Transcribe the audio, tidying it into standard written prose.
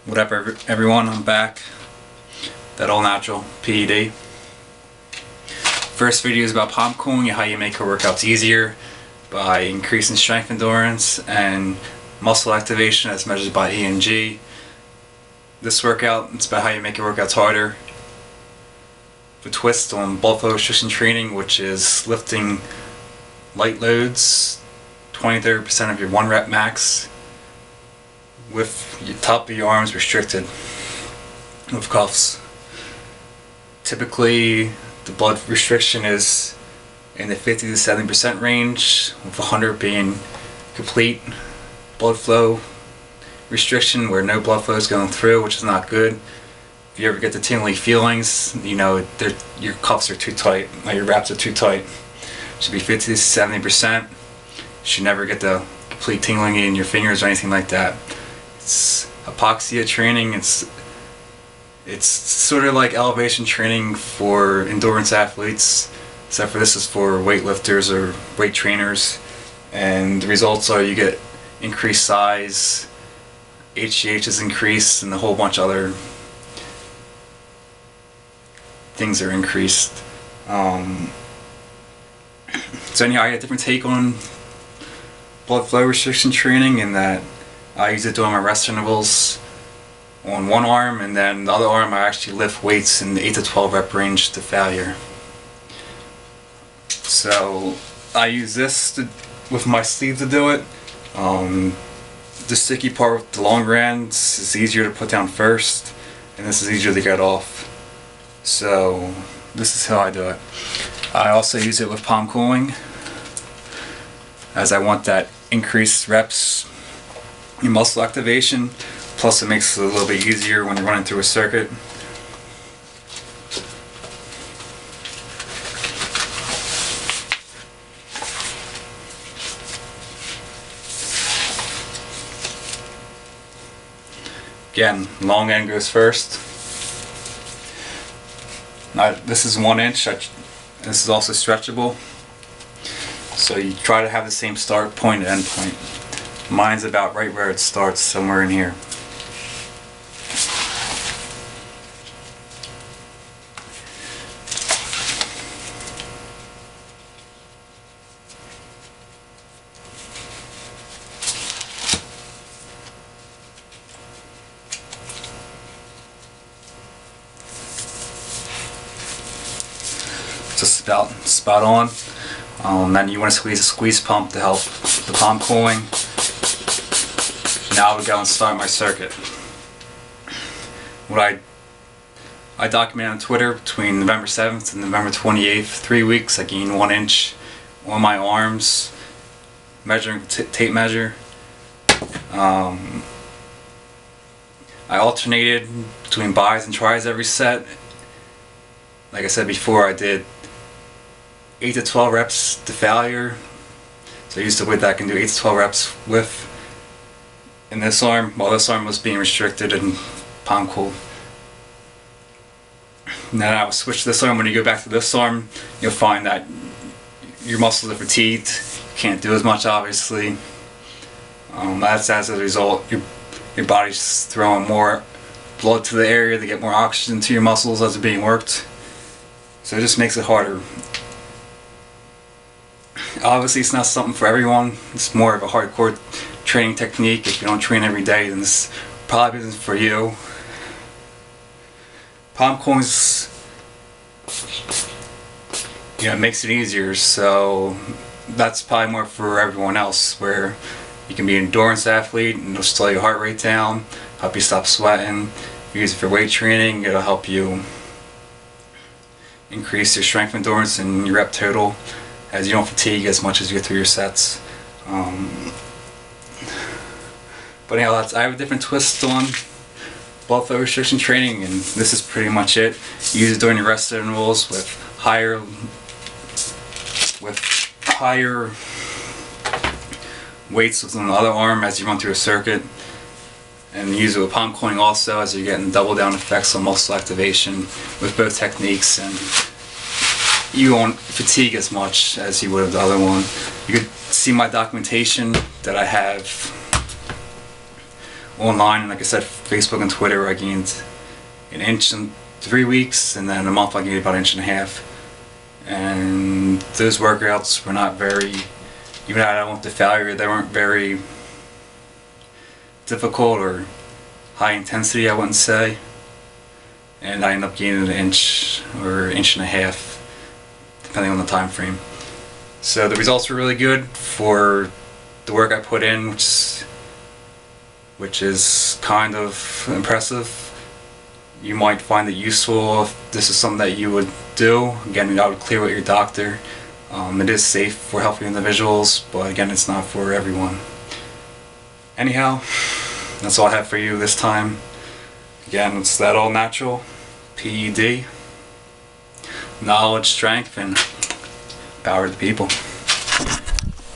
What up, everyone? I'm back. That All Natural PED. First video is about pump cooling and how you make your workouts easier by increasing strength endurance and muscle activation as measured by EMG. This workout, it's about how you make your workouts harder. The twist on blood flow restriction training, which is lifting light loads, 20-30% of your 1 rep max, with your top of your arms restricted with cuffs. Typically the blood restriction is in the 50 to 70% range, with 100 being complete blood flow restriction where no blood flow is going through, which is not good. If you ever get the tingly feelings, you know your cuffs are too tight, like your wraps are too tight. It should be 50 to 70%. You should never get the complete tingling in your fingers or anything like that. It's hypoxia training. It's sort of like elevation training for endurance athletes, except for this is for weightlifters or weight trainers. And the results are you get increased size, HGH is increased, and a whole bunch of other things are increased. So anyhow, I had a different take on blood flow restriction training in that I use it during my rest intervals on one arm, and then the other arm I actually lift weights in the 8 to 12 rep range to failure. So I use this with my sleeve to do it. The sticky part with the longer ends is easier to put down first, and this is easier to get off. So this is how I do it. I also use it with palm cooling, as I want that increased reps in muscle activation, plus it makes it a little bit easier when you're running through a circuit. Again, long end goes first. Now, this is 1 inch. This is also stretchable. So you try to have the same start point and end point. Mine's about right where it starts, somewhere in here. Just about spot on. Then you want to squeeze a squeeze pump to help the palm cooling. Now I would go and start my circuit. What I documented on Twitter between November 7th and November 28th, 3 weeks, I gained 1 inch on my arms, measuring tape measure. I alternated between bis and tris every set. Like I said before, I did 8 to 12 reps to failure. So I used the weight that I can do 8 to 12 reps with in this arm, while this arm was being restricted and palm cooled. Then I will switch to this arm. When you go back to this arm, you'll find that your muscles are fatigued. You can't do as much, obviously. That's as a result, your body's throwing more blood to the area to get more oxygen to your muscles as they're being worked. So it just makes it harder. Obviously it's not something for everyone. It's more of a hardcore training technique. If you don't train every day, then this probably isn't for you. Palm cooling it makes it easier, so that's probably more for everyone else, where you can be an endurance athlete and it'll slow your heart rate down, help you stop sweating. You use it for weight training, it'll help you increase your strength endurance and your rep total, as you don't fatigue as much as you get through your sets. But anyhow, I have a different twist on blood flow restriction training, and this is pretty much it. You use it during your rest intervals with higher weights within the other arm as you run through a circuit, and use it with palm cooling also, as you're getting double down effects on muscle activation with both techniques, and you won't fatigue as much as you would with the other one. You could see my documentation that I have online, and like I said, Facebook and Twitter, I gained an inch in 3 weeks, and then a month I gained about an inch and a half. And those workouts were not very, even though I went to failure, they weren't very difficult or high intensity, I wouldn't say. And I ended up gaining an inch or inch and a half, depending on the time frame. So the results were really good for the work I put in, which is kind of impressive. You might find it useful if this is something that you would do. Again, I would clear with your doctor. It is safe for healthy individuals, but again, it's not for everyone. Anyhow, that's all I have for you this time. Again, it's that All Natural PED. Knowledge, strength, and power to the people.